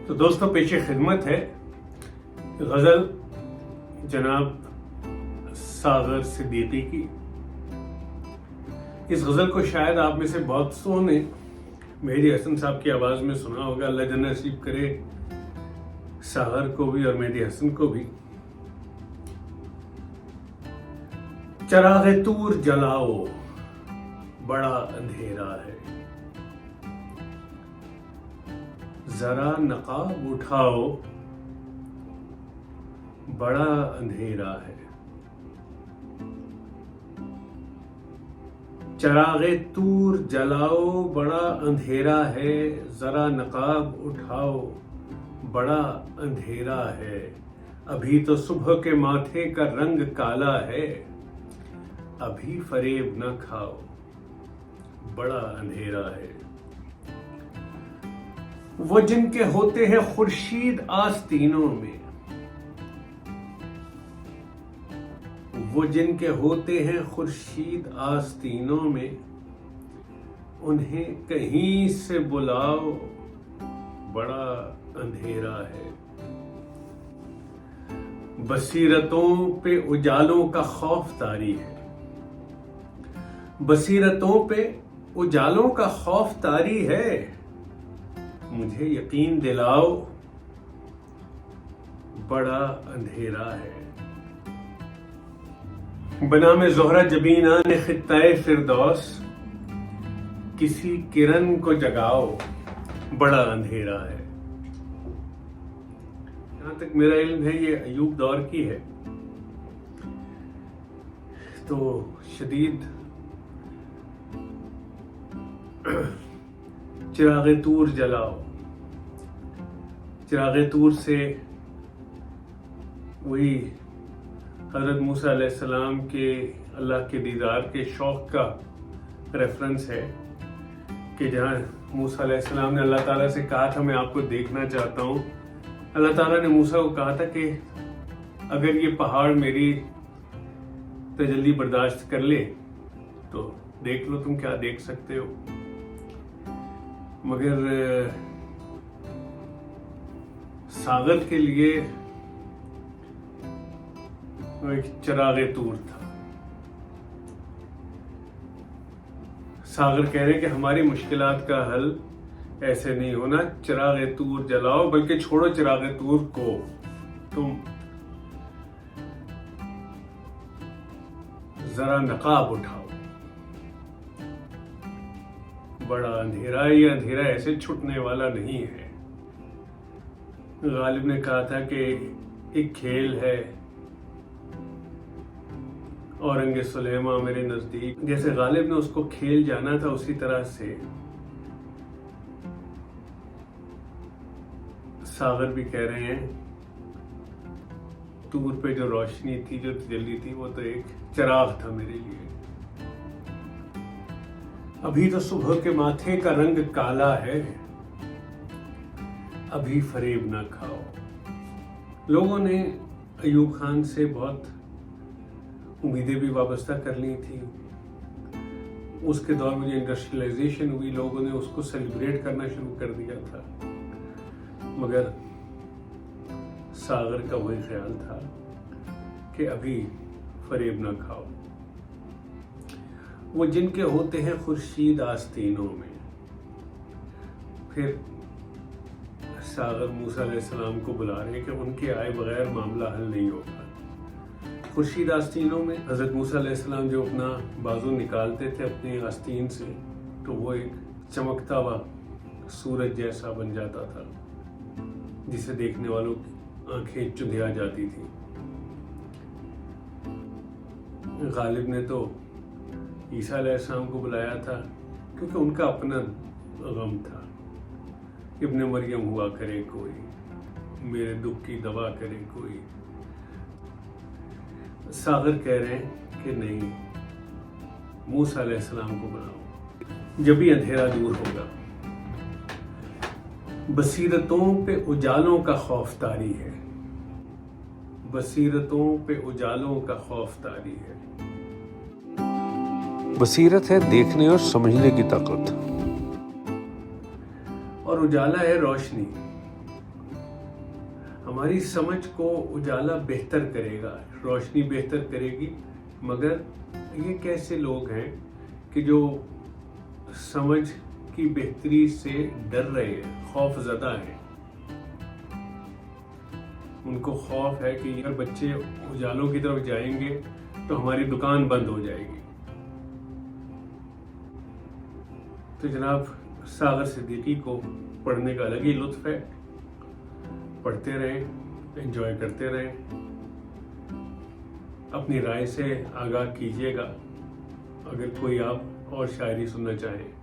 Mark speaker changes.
Speaker 1: تو دوستوں پیش خدمت ہے غزل جناب ساغر صدیقی کی. اس غزل کو شاید آپ میں سے بہت سو نے مہدی حسن صاحب کی آواز میں سنا ہوگا. اللہ جنت نصیب کرے ساغر کو بھی اور مہدی حسن کو بھی. چراغ طور جلاؤ بڑا اندھیرا ہے، ذرا نقاب اٹھاؤ بڑا اندھیرا ہے. چراغ طور جلاؤ بڑا اندھیرا ہے، ذرا نقاب اٹھاؤ بڑا اندھیرا ہے. ابھی تو صبح کے ماتھے کا رنگ کالا ہے، ابھی فریب نہ کھاؤ بڑا اندھیرا ہے. وہ جن کے ہوتے ہیں خورشید آستینوں میں، وہ جن کے ہوتے ہیں خورشید آستینوں میں، انہیں کہیں سے بلاؤ بڑا اندھیرا ہے. بصیرتوں پہ اجالوں کا خوف طاری ہے، بصیرتوں پہ اجالوں کا خوف طاری ہے. مجھے یقین دلاؤ بڑا اندھیرا ہے. بنام زہرہ جبینان خطۂ فردوس، کسی کرن کو جگاؤ بڑا اندھیرا ہے. جہاں تک میرا علم ہے یہ ایوب دور کی ہے. تو شدید چراغ طور جلاؤ، چراغ طور سے وہی حضرت موسیٰ علیہ السلام کے اللہ کے دیدار کے شوق کا ریفرنس ہے کہ جہاں موسیٰ علیہ السلام نے اللہ تعالیٰ سے کہا تھا میں آپ کو دیکھنا چاہتا ہوں. اللہ تعالیٰ نے موسیٰ کو کہا تھا کہ اگر یہ پہاڑ میری تجلی برداشت کر لے تو دیکھ لو تم کیا دیکھ سکتے ہو. مگر ساغر کے لیے وہ ایک چراغ طور تھا. ساغر کہہ رہے ہیں کہ ہماری مشکلات کا حل ایسے نہیں ہونا، چراغ طور جلاؤ، بلکہ چھوڑو چراغ طور کو، تم ذرا نقاب اٹھاؤ بڑا اندھیرا. یہ اندھیرا ایسے چھٹنے والا نہیں ہے. غالب نے کہا تھا کہ ایک کھیل ہے اورنگ سلیماں میرے نزدیک. جیسے غالب نے اس کو کھیل جانا تھا اسی طرح سے ساغر بھی کہہ رہے ہیں طور پہ جو روشنی تھی، جو تجلی تھی، وہ تو ایک چراغ تھا میرے لیے. ابھی تو صبح کے ماتھے کا رنگ کالا ہے، ابھی فریب نہ کھاؤ. لوگوں نے ایوب خان سے بہت امیدیں بھی وابستہ کر لی تھی. اس کے دور میں جو انڈسٹریلائزیشن ہوئی لوگوں نے اس کو سیلیبریٹ کرنا شروع کر دیا تھا. مگر ساغر کا وہی خیال تھا کہ ابھی فریب نہ کھاؤ. وہ جن کے ہوتے ہیں خورشید آستینوں میں. پھر ساغر موسیٰ علیہ السلام کو بلا رہے ہیں کہ ان کے آئے بغیر معاملہ حل نہیں ہوگا. خورشید آستینوں میں حضرت موسیٰ علیہ السلام جو اپنا بازو نکالتے تھے اپنی آستین سے تو وہ ایک چمکتا ہوا سورج جیسا بن جاتا تھا جسے دیکھنے والوں کی آنکھیں چندھیا جاتی تھی. غالب نے تو عیسیٰ علیہ السلام کو بلایا تھا کیونکہ ان کا اپنا غم تھا. ابن مریم ہوا کرے کوئی، میرے دکھ کی دوا کرے کوئی. ساغر کہہ رہے ہیں کہ نہیں، موسیٰ علیہ السلام کو بلاؤ جبھی اندھیرا دور ہوگا. بصیرتوں پہ اجالوں کا خوف طاری ہے، بصیرتوں پہ اجالوں کا خوف طاری ہے.
Speaker 2: بصیرت ہے دیکھنے اور سمجھنے کی طاقت،
Speaker 1: اور اجالا ہے روشنی. ہماری سمجھ کو اجالا بہتر کرے گا، روشنی بہتر کرے گی. مگر یہ کیسے لوگ ہیں کہ جو سمجھ کی بہتری سے ڈر رہے ہیں، خوف زدہ ہیں. ان کو خوف ہے کہ اگر بچے اجالوں کی طرف جائیں گے تو ہماری دکان بند ہو جائے گی. تو جناب ساغر صدیقی کو پڑھنے کا الگ ہی لطف ہے. پڑھتے رہیں، انجوائے کرتے رہیں، اپنی رائے سے آگاہ کیجیے گا اگر کوئی آپ اور شاعری سننا چاہیں.